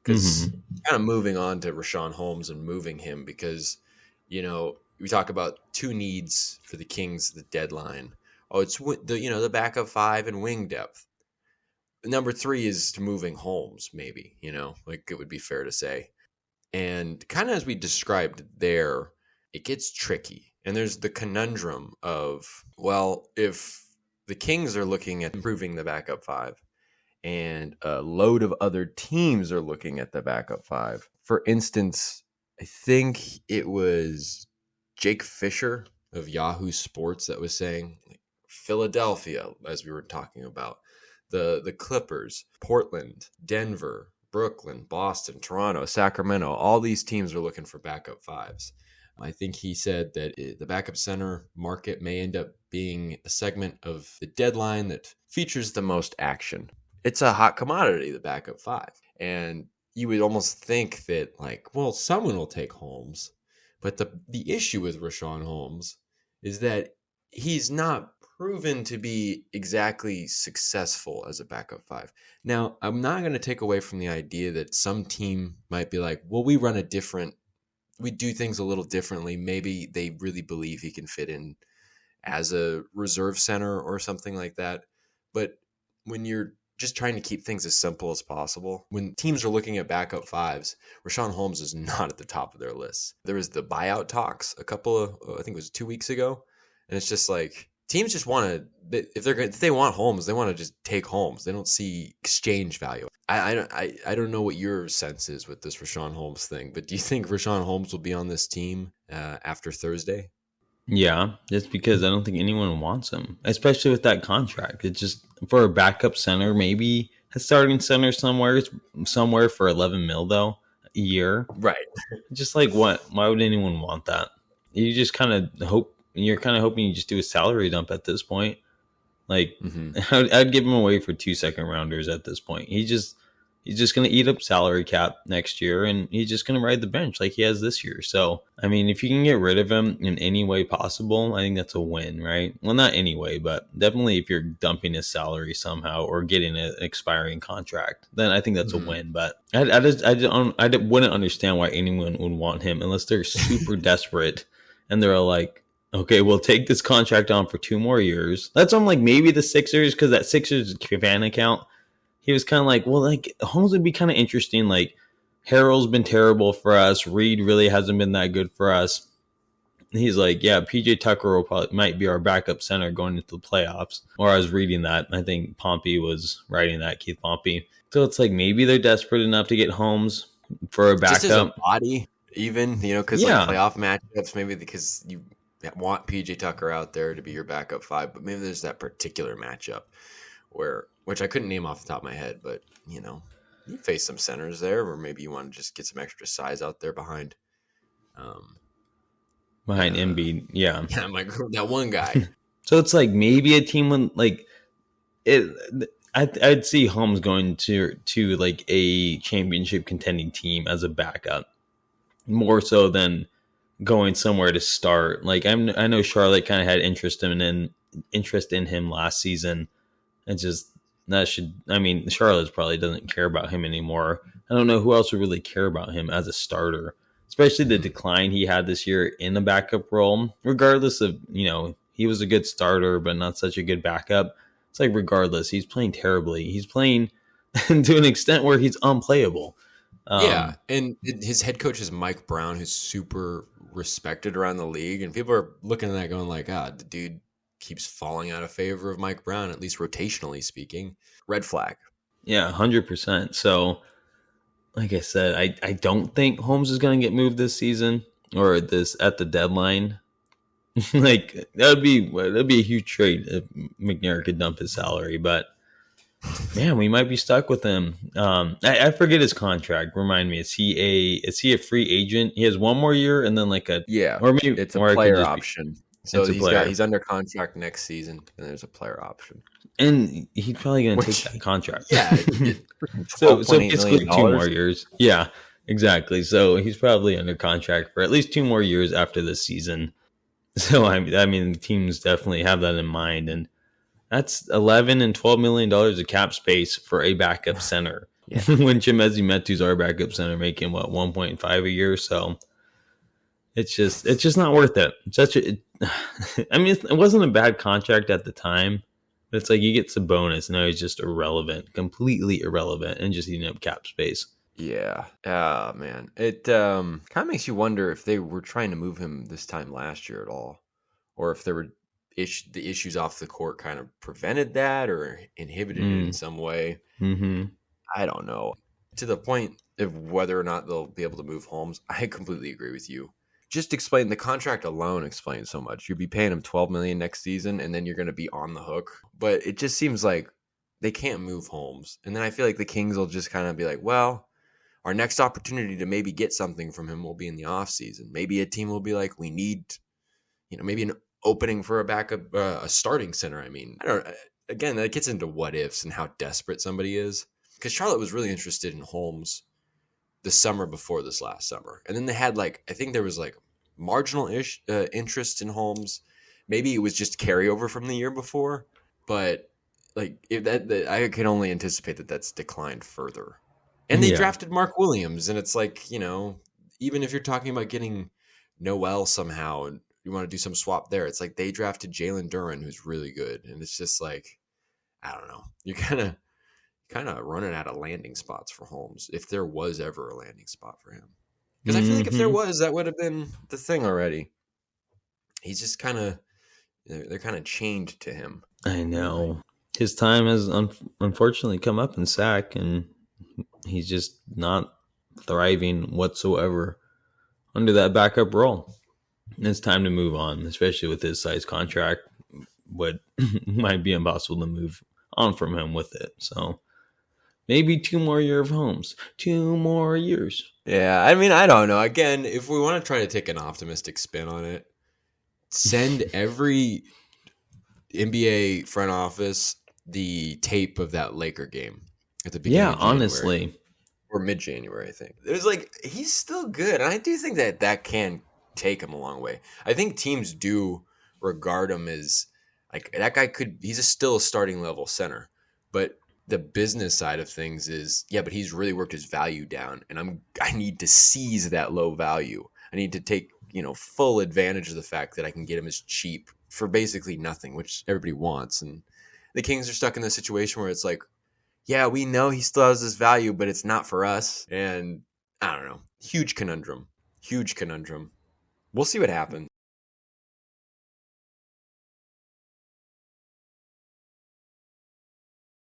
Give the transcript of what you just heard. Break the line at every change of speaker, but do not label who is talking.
because
Mm-hmm.
kind of moving on to Richaun Holmes and moving him because, we talk about two needs for the Kings, the deadline. Oh, it's the backup five and wing depth. Number three is moving Holmes, maybe, like it would be fair to say. And kind of as we described there, it gets tricky. And there's the conundrum of, well, if the Kings are looking at improving the backup five and a load of other teams are looking at the backup five. For instance, I think it was Jake Fisher of Yahoo Sports that was saying Philadelphia, as we were talking about, the Clippers, Portland, Denver, Brooklyn, Boston, Toronto, Sacramento, all these teams are looking for backup fives. I think he said that the backup center market may end up being a segment of the deadline that features the most action. It's a hot commodity, the backup five. And you would almost think that, someone will take Holmes. But the issue with Richaun Holmes is that he's not proven to be exactly successful as a backup five. Now, I'm not going to take away from the idea that some team might be like, well, we do things a little differently. Maybe they really believe he can fit in as a reserve center or something like that. But when you're just trying to keep things as simple as possible, when teams are looking at backup fives, Richaun Holmes is not at the top of their lists. There was the buyout talks I think it was 2 weeks ago. And it's just like, teams just want to, if they want Holmes, they want to just take Holmes. They don't see exchange value. I don't know what your sense is with this Richaun Holmes thing, but do you think Richaun Holmes will be on this team after Thursday?
Yeah, just because I don't think anyone wants him, especially with that contract. It's just for a backup center, maybe a starting center somewhere for 11 mil though a year.
Right.
Just like what? Why would anyone want that? You just kind of hope you're kind of hoping you just do a salary dump at this point. Like I'd give him away for 2 second rounders at this point. He's just going to eat up salary cap next year, and he's just going to ride the bench like he has this year. So, I mean, if you can get rid of him in any way possible, I think that's a win, right? Well, not any way, but definitely if you're dumping his salary somehow or getting an expiring contract, then I think that's a win. But I wouldn't understand why anyone would want him unless they're super desperate and they're like, okay, we'll take this contract on for 2 more years. That's on maybe the Sixers, because that Sixers fan account, he was kind of like, well, Holmes would be kind of interesting. Like, Harrell's been terrible for us. Reed really hasn't been that good for us. And he's like, yeah, PJ Tucker might be our backup center going into the playoffs. Or I was reading that. I think Pompey was writing that, Keith Pompey. So it's like maybe they're desperate enough to get Holmes for a backup.
Just as a body, even, because playoff matchups, maybe because you want PJ Tucker out there to be your backup five, but maybe there's that particular matchup which I couldn't name off the top of my head, but you face some centers there, or maybe you want to just get some extra size out there behind
Embiid. Yeah,
that one guy.
So it's like maybe a team when I'd see Holmes going to a championship contending team as a backup, more so than going somewhere to start. I know Charlotte kind of had interest in him last season. Charlotte probably doesn't care about him anymore. I don't know who else would really care about him as a starter, especially the decline he had this year in the backup role. Regardless of, he was a good starter, but not such a good backup. It's like, regardless, he's playing terribly. He's playing to an extent where he's unplayable.
Yeah, and his head coach is Mike Brown, who's super respected around the league, and people are looking at that going like, the dude keeps falling out of favor of Mike Brown, at least rotationally speaking. Red flag.
Yeah, 100%. So, like I said, I don't think Holmes is going to get moved this season or at the deadline. that'd be a huge trade if McNair could dump his salary, but man, we might be stuck with him. I forget his contract. Remind me, is he a free agent? He has 1 more year and then
or maybe it's a player option. So he's under contract next season, and there's a player option.
And he's probably going to take that contract.
Yeah.
so basically 2 more years. Yeah, exactly. So he's probably under contract for at least 2 more years after this season. So I mean, teams definitely have that in mind, and that's $11 and $12 million of cap space for a backup center.
Yeah.
when Chimezie Metu's our backup center, making what 1.5 a year. So it's just not worth it. Such a, I mean, it wasn't a bad contract at the time, but it's like you get some bonus, and now he's just irrelevant, completely irrelevant, and just eating up cap space.
Yeah. Ah, man. It kind of makes you wonder if they were trying to move him this time last year at all, or if there were the issues off the court kind of prevented that or inhibited it in
Mm.
some way.
Mm-hmm.
I don't know. To the point of whether or not they'll be able to move Holmes, I completely agree with you. Just explain the contract alone explains so much. You'll be paying him 12 million next season and then you're going to be on the hook. But it just seems like they can't move Holmes. And then I feel like the Kings will just kind of be like, well, our next opportunity to maybe get something from him will be in the offseason. Maybe a team will be like, we need, maybe an opening for a backup, a starting center. I mean, I don't. Again, that gets into what ifs and how desperate somebody is. Because Charlotte was really interested in Holmes the summer before this last summer, and then they had I think there was marginal interest in Holmes. Maybe it was just carryover from the year before, but if that I can only anticipate that that's declined further. And they
Yeah.
drafted Mark Williams, and it's even if you're talking about getting Noel somehow, and you want to do some swap there, it's like they drafted Jalen Duren, who's really good, and it's just I don't know. You're kind of running out of landing spots for Holmes if there was ever a landing spot for him. Because I feel like if there
Mm-hmm.
was, that would have been the thing already. He's just kind of they're kind of chained to him
I
in a way.
know his time has unfortunately come up in sack, and he's just not thriving whatsoever under that backup role. And it's time to move on, especially with his size contract. What might be impossible to move on from him with it. So maybe 2 more years of Holmes. 2 more years.
Yeah, I mean, I don't know. Again, if we want to try to take an optimistic spin on it, send every NBA front office the tape of that Laker game at the beginning
Yeah,
of January.
honestly.
Or mid-January, I think. It was he's still good, and I do think that can take him a long way. I think teams do regard him as that guy he's still a starting level center, but the business side of things is but he's really worked his value down, and I need to seize that low value. I need to take full advantage of the fact that I can get him as cheap for basically nothing, which everybody wants, and the Kings are stuck in this situation where it's yeah, we know he still has this value, but it's not for us. And I don't know. Huge conundrum. Huge conundrum. We'll see what happens.